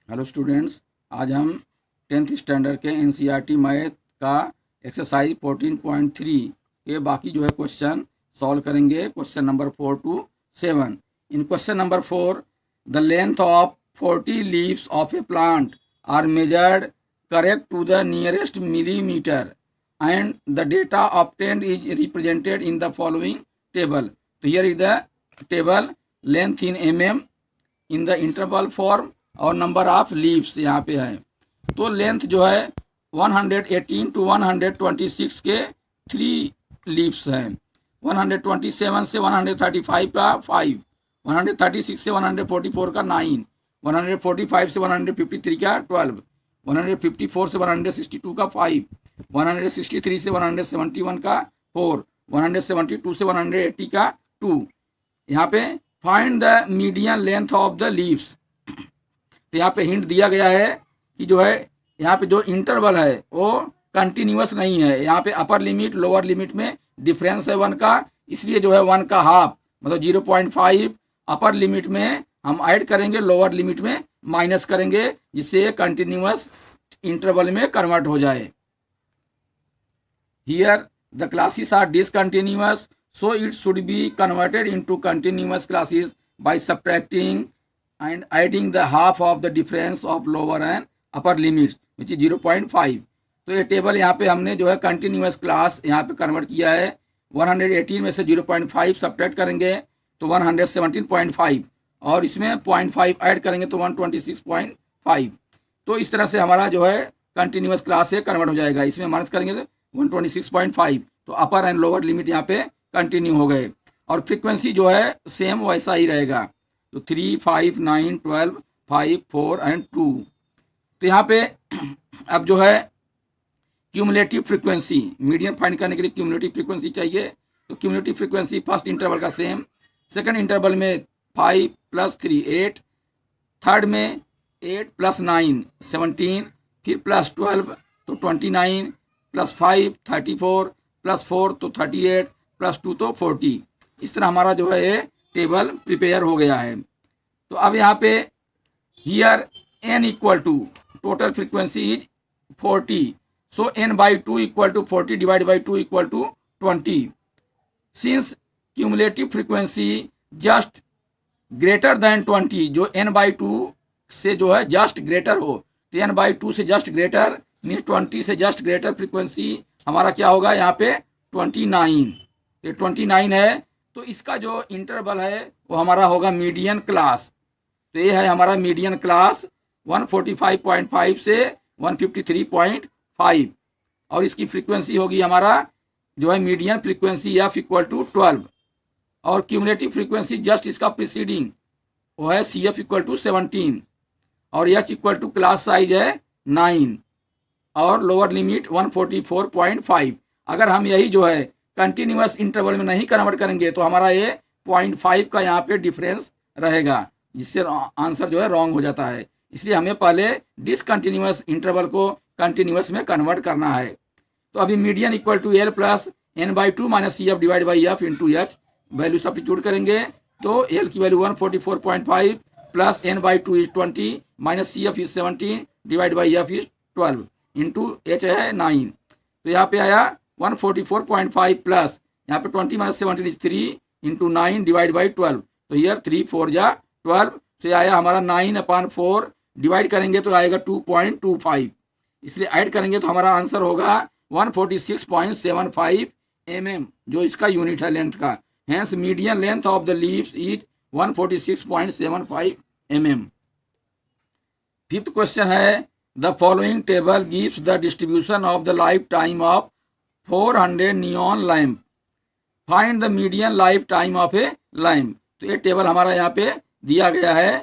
Hello students, आज हम 10th standard के एनसीईआरटी मैथ का एक्सरसाइज 14.3 के बाकी जो है क्वेश्चन सॉल्व करेंगे। Question number 4 to 7। In question number 4, the length of 40 leaves of a plant are measured correct to the nearest millimetre and the data obtained is represented in the following table. तो here is the table, length in mm in the interval form और number of leaves यहाँ पे है। तो length जो है 118 to 126 के 3 leaves हैं, 127 से 135 का 5, 136 से 144 का 9, 145 से 153 का 12, 154 से 162 का 5, 163 से 171 का 4, 172 से 180 का 2। यहाँ पे find the median length of the leaves. तो यहाँ पे हिंट दिया गया है कि जो है यहाँ पे जो इंटरवल है वो कंटिन्यूअस नहीं है। यहाँ पे अपर लिमिट लोअर लिमिट में डिफरेंस है 1 का, इसलिए जो है 1 का हाफ मतलब 0.5 अपर लिमिट में हम ऐड करेंगे, लोअर लिमिट में माइनस करेंगे, जिससे कंटिन्यूअस इंटरवल में कन्वर्ट हो जाए। Here the classes are discontinuous, so it should be converted into continuous classes by subtracting and adding the half of the difference of lower and upper limits which is 0.5। तो ये table यहाँ पे हमने जो है continuous class यहाँ पे convert किया है। 118 में से 0.5 सब्ट्रैक्ट करेंगे तो 117.5 और इसमें 0.5 ऐड करेंगे तो 126.5। तो इस तरह से हमारा जो है कंटिन्यूअस क्लास से कन्वर्ट हो जाएगा। इसमें माइनस करेंगे तो 126.5, तो अपर एंड लोअर लिमिट यहाँ पे कंटिन्यू हो गए और फ्रीक्वेंसी जो है सेम वैसा ही रहेगा। तो 3, 5, 9, 12, 5, 4 एंड 2। तो यहाँ पे अब जो है क्यूमुलेटिव फ्रीक्वेंसी, मीडियन फाइंड करने के लिए क्यूमुलेटिव फ्रीक्वेंसी चाहिए। तो क्यूमुलेटिव फ्रीक्वेंसी फर्स्ट इंटरवल का सेम, सेकंड इंटरवल में 5 + 3 8, थर्ड में 8 + 9 17, फिर +12 तो 29, +5 34, +4 तो 38, +2 तो 40। इस तरह हमारा जो है ये टेबल प्रिपेयर हो गया है। तो अब यहाँ पे here n equal to total frequency is 40, so n/2 equal to 40 divide by 2 equal to 20। Since cumulative frequency just greater than 20, जो n/2 से जो है जस्ट ग्रेटर हो, तो n/2 से जस्ट ग्रेटर मीन्स 20 से जस्ट ग्रेटर फ्रीक्वेंसी हमारा क्या होगा यहाँ पे 29। ये 29 है, तो इसका जो इंटरवल है वो हमारा होगा मीडियन क्लास। तो ये है हमारा मीडियन क्लास 145.5 से 153.5 और इसकी फ्रीक्वेंसी होगी हमारा जो है median frequency f equal to 12 और क्यूमुलेटिव फ्रीक्वेंसी जस्ट इसका प्रीसीडिंग वो है CF इक्वल टू 17 और H equal to class size है 9 और लोअर लिमिट 144.5। अगर हम यही जो है कंटिन्यूअस इंटरवल में नहीं कन्वर्ट करेंगे तो हमारा ये 0.5 का यहाँ पे डिफरेंस रहेगा, जिससे आंसर जो है रॉन्ग हो जाता है। इसलिए हमें पहले डिसकंटिन्यूअस इंटरवल को कंटिन्यूअस में कन्वर्ट करना है। तो अभी median equal to L + n/2 - CF divide by F into H value substitute करेंगे तो L की value 144.5 plus n/2 is 20 minus CF is 17 divide by F is 12 into H है 9। तो यहाँ पे आया 144.5 प्लस यहाँ पे 20 - 17 इज 3 इंटू 9 डिवाइड बाई 12। तो ईयर 3 4 जा 12 से आया हमारा 9/4 डिवाइड करेंगे तो आएगा 2.25। इसलिए ऐड करेंगे तो हमारा आंसर होगा 146.75 mm, जो इसका यूनिट है लेंथ का। Hence median length of the leaves is 146.75 mm। Fifth question है the following table gives the distribution of the lifetime of 400 neon lamp, find the median lifetime of a lamp. तो ये table हमारा यहाँ पे दिया गया है,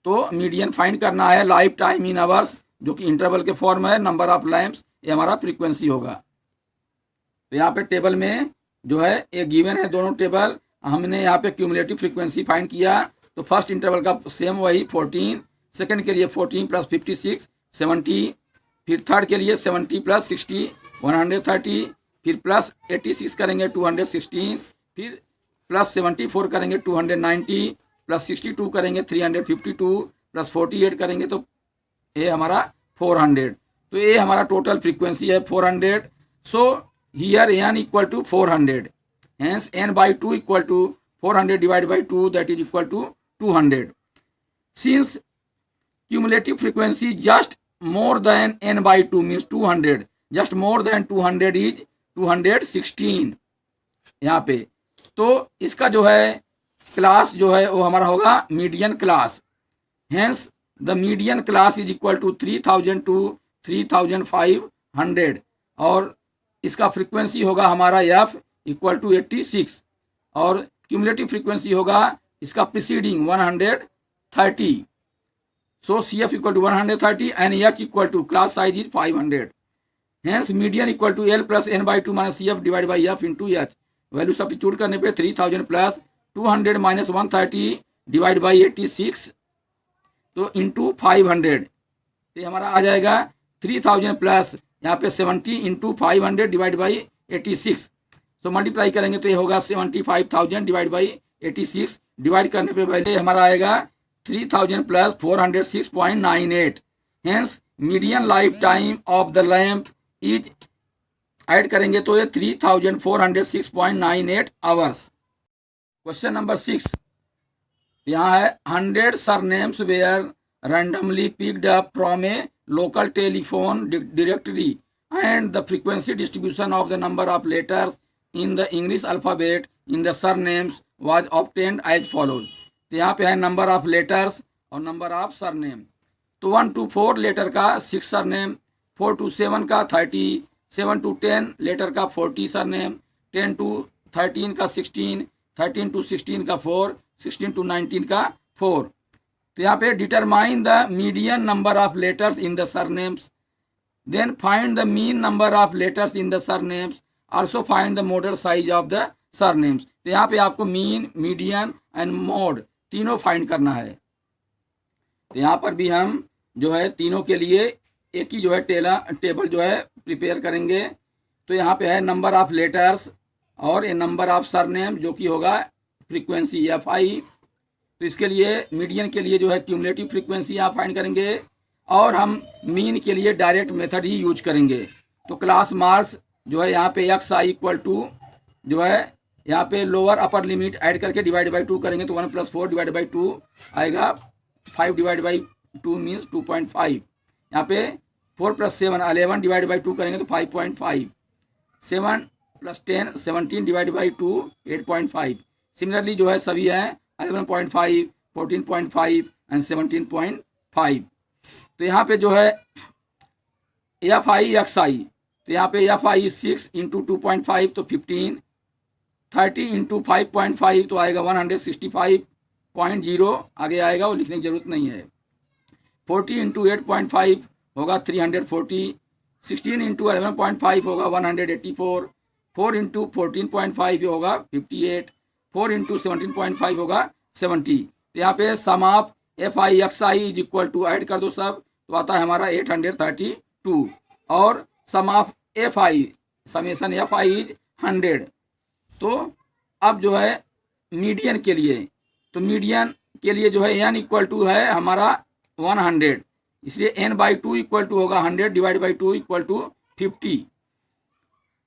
तो मीडियन फाइंड करना है, लाइफ टाइम इन आवर्स जो कि इंटरवल के फॉर्म है, नंबर ऑफ लैम्प्स ये हमारा फ्रीक्वेंसी होगा। तो यहाँ पे टेबल में जो है ये गिवन है दोनों टेबल। हमने यहाँ पे क्यूमुलेटिव फ्रीक्वेंसी फाइंड किया, तो फर्स्ट इंटरवल का सेम वही 14, सेकंड के लिए 14 + 56 70, फिर थर्ड के लिए 70 + 60 130, फिर प्लस 86 करेंगे 216, फिर प्लस 74 करेंगे 290, प्लस 62 करेंगे 352, प्लस 48 करेंगे तो ये हमारा 400। तो ये हमारा टोटल फ्रीक्वेंसी है 400। So here n equal to 400, hence n by 2 equal to 400 divide by 2, that is equal to 200। Since cumulative frequency just more than n by 2 means 200, just more than 200 is 216 यहाँ पे। तो इसका जो है class जो है वो हमारा होगा median class, hence the median class is equal to 3000 to 3500, और इसका फ्रीक्वेंसी होगा हमारा f इक्वल टू 86, और क्यूमुलेटिव फ्रीक्वेंसी होगा इसका preceding 130। So CF equal to 130 and H equal to class size is 500. Hence median equal to L plus N by 2 minus CF divided by F into H. Value substitute करने पे 3000 plus 200 minus 130 divide by 86 तो into 500, तो हमारा आ जाएगा 3000 plus यहाँ पे 70 into 500 divide by 86। तो multiply करेंगे तो ये होगा 75,000 डिवाइड बाई 86, डिवाइड करने पे पहले हमारा आएगा 3000 plus 406.98. Hence median lifetime of the lamp is, add करेंगे तो ये 3406.98 आवर्स। क्वेश्चन नंबर 6 यहाँ है 100 surnames where randomly picked up from a local telephone directory and the frequency distribution of the number of letters in the English alphabet in the surnames was obtained as follows. तो यहाँ पे है number of letters और number of surname. तो 1 to 4 letter का 6 surname, 4 to 7 का 30, 7 to 10 letter का 40 surname, 10 to 13 का 16, 13 to 16 का 4, 16 to 19 का 4। तो यहाँ पे determine the median number of letters in the surnames, then find the mean number of letters in the surnames, also find the modal size of the surnames. तो यहाँ पे आपको मीन, मीडियन एंड मोड तीनों find करना है। तो यहाँ पर भी हम जो है तीनों के लिए एक ही जो है टेबल जो है प्रिपेयर करेंगे। तो यहाँ पे है नंबर ऑफ लेटर्स और ये नंबर ऑफ सरनेम जो कि होगा फ्रीक्वेंसी FI। तो इसके लिए मीडियन के लिए जो है क्यूमुलेटिव फ्रीक्वेंसी यहाँ फाइंड करेंगे, और हम मीन के लिए डायरेक्ट मेथड ही यूज करेंगे। तो क्लास मार्क्स जो है यहाँ पे XI इक्वल टू जो है यहाँ पे लोअर अपर लिमिट ऐड करके डिवाइड बाई 2 करेंगे तो 1 + 4 डिवाइड बाई 2 आएगा, 5 डिवाइड बाई 2 मीन्स 2.5। यहाँ पे 4 + 7 11 डिवाइड बाई 2 करेंगे तो 5.5, 7 + 10 17 डिवाइड बाई 2 8.5। सिमिलरली जो है सभी हैं 11.5, 14.5 एंड 17.5। तो यहाँ पे जो है FI XI, तो यहाँ पे FI 6 इंटू 2.5 तो 15, 30 इंटू 5.5 तो आएगा 165.0, आगे आएगा वो लिखने की जरूरत नहीं है। 40 इंटू 8.5 होगा 340, 16 इंटू 11.5 होगा 184, 4 इंटू 14.5 होगा 58, 4 इंटू 17.5 होगा 70। तो यहाँ पे sum of FI XI is equal to, add कर दो सब तो आता है हमारा 832, और sum of FI summation FI is 100। तो अब जो है मीडियन के लिए, तो मीडियन के लिए जो है n इक्वल टू है हमारा 100, इसलिए n बाई 2 इक्वल टू होगा 100 डिवाइड बाई 2 इक्वल टू 50।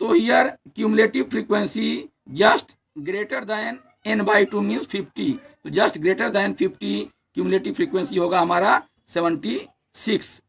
तो here cumulative frequency just greater than n by 2 means 50, तो just greater than 50 cumulative frequency होगा हमारा 76।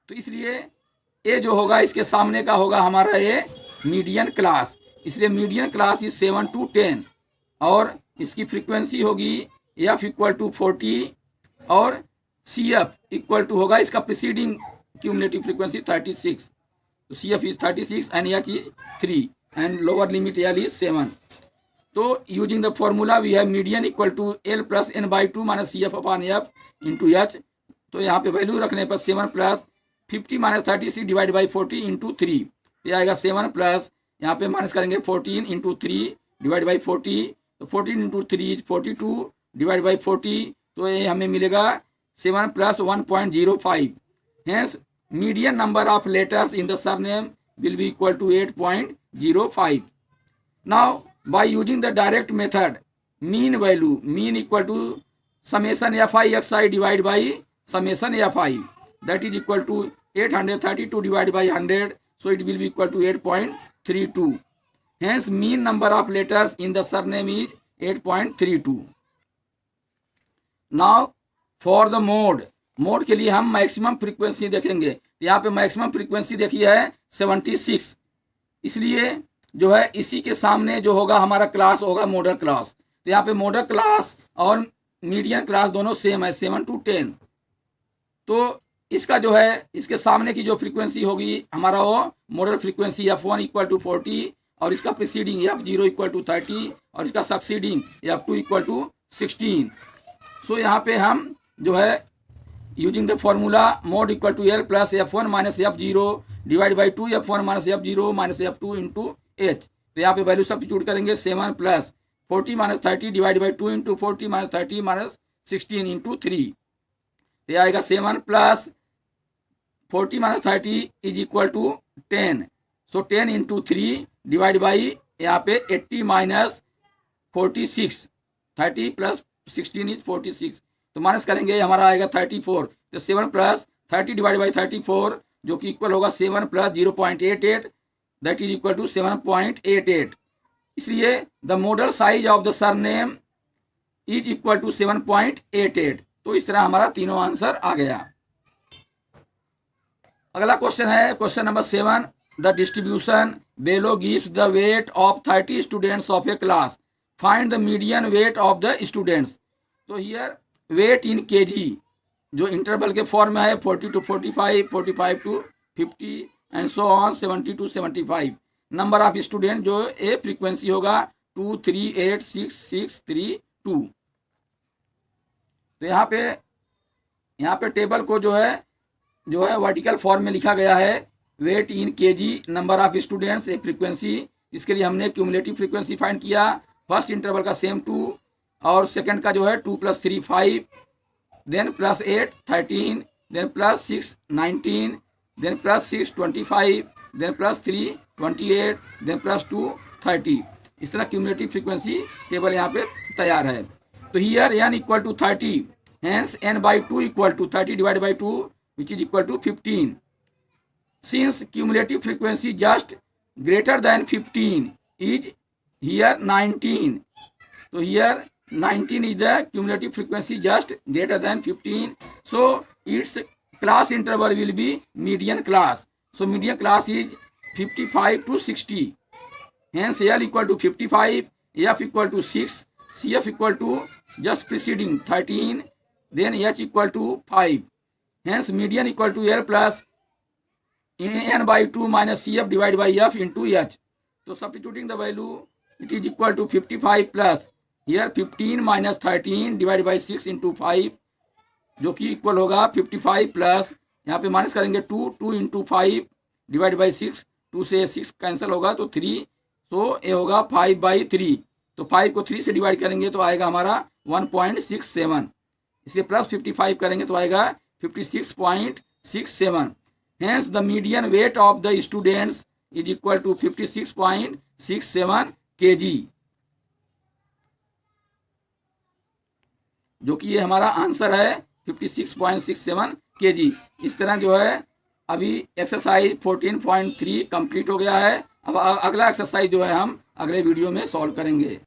तो इसलिए ये जो होगा इसके सामने का होगा हमारा ये मीडियन क्लास, इसलिए मीडियन क्लास इज 7 to 10, और इसकी फ्रीक्वेंसी होगी F इक्वल टू 40 और CF इक्वल टू होगा इसका प्रीसीडिंग क्यूमुलेटिव फ्रीक्वेंसी 36, तो CF is 36 and H is 3 and lower limit L is 7। तो using the formula we have median equal to L plus N by 2 minus CF upon F into H। तो यहाँ पे value रखने पर 7 plus 50 minus 36 divide by 40 into 3, ये आएगा 7 plus यहाँ पे माइनस करेंगे 14 इंटू 3 डिवाइड बाई 40, तो 14 इंटू 3 42 डिवाइड बाई 40, तो ये हमें मिलेगा 7 plus 1.05। Hence median number of letters in the surname will be equal to 8.05। 0.05. Now by using the direct method, mean value, mean equal to summation fi xi divided by summation fi, that is equal to 832 divided by 100, so it will be equal to 8.32. Hence mean number of letters in the surname is 8.32. Now for the mode, mode के लिए हम maximum frequency देखेंगे। यहाँ पे maximum frequency देखी है 76, इसलिए जो है इसी के सामने जो होगा हमारा क्लास होगा मॉडल क्लास। तो यहाँ पे मॉडल क्लास और मीडियन क्लास दोनों सेम है, 7 to 10। तो इसका जो है इसके सामने की जो फ्रीक्वेंसी होगी हमारा वो model frequency f1 equal to 40 और इसका प्रीसीडिंग f0 इक्वल टू 30 और इसका सक्सीडिंग f2 इक्वल टू 16। सो यहाँ पे हम जो है using the formula mode equal to L plus f1 minus f0 divide by 2 f1 minus f0 minus f2 into H. तो यहाँ पे वैल्यू सब्स्टिट्यूट करेंगे 7 plus 40 minus 30 divide by 2 into 40 minus 30 minus 16 into 3। तो आएगा 7 plus 40 minus 30 is equal to 10। So 10 into 3 divide by यहाँ पे 80 minus 46, 30 plus 16 is 46। तो minus करेंगे हमारा आएगा 34। तो 7 प्लस 30 डिवाइड बाई 34 जो कि इक्वल होगा 7 plus 0.88, that is equal to 7.88। इसलिए the modal size of the surname is equal to 7.88। तो इस तरह हमारा तीनों आंसर आ गया। अगला क्वेश्चन है question number 7। The distribution below gives the weight of 30 students of a class, find the median weight of the students. तो here weight in kg जो इंटरवल के फॉर्म में है 40 to 45, 45 to 50 and so on 70 to 75। Number of student जो a frequency होगा 2386632। तो यहाँ पे टेबल को जो है वर्टिकल फॉर्म में लिखा गया है weight in kg, number of students, a frequency. इसके लिए हमने क्यूमुलेटिव फ्रीक्वेंसी फाइंड किया। फर्स्ट इंटरवल का सेम 2 और सेकंड का जो है 2 + 3 5, then +8 13, then +6 19, then +6 25, then +3 28, then +2 30। इस तरह क्यूमुलेटिव फ्रीक्वेंसी टेबल यहाँ पे तैयार है। तो here n equal to 30, hence n/2 equal to 30 divide by 2 which is equal to 15। Since cumulative frequency just greater than 15 is here 19। तो here 19 is the cumulative frequency just greater than 15. So its class interval will be median class. So median class is 55 to 60. Hence L equal to 55, F equal to 6, CF equal to just preceding 13, then H equal to 5. Hence median equal to L plus n/2 minus CF divided by F into H. So substituting the value, it is equal to 55 plus here 15 minus 13 divide by 6 into 5 जो कि equal होगा 55 plus यहाँ पे minus करेंगे 2 into 5 divide by 6, 2 से 6 cancel होगा तो 3, तो ये होगा 5/3। तो 5 को 3 से डिवाइड करेंगे तो आएगा हमारा 1.67, इसलिए प्लस 55 करेंगे तो आएगा 56.67। Hence the median weight of the students is equal to 56.67 kg, जो कि ये हमारा आंसर है 56.67 kg। इस तरह जो है अभी एक्सरसाइज 14.3 कंप्लीट हो गया है। अब अगला एक्सरसाइज जो है हम अगले वीडियो में सॉल्व करेंगे।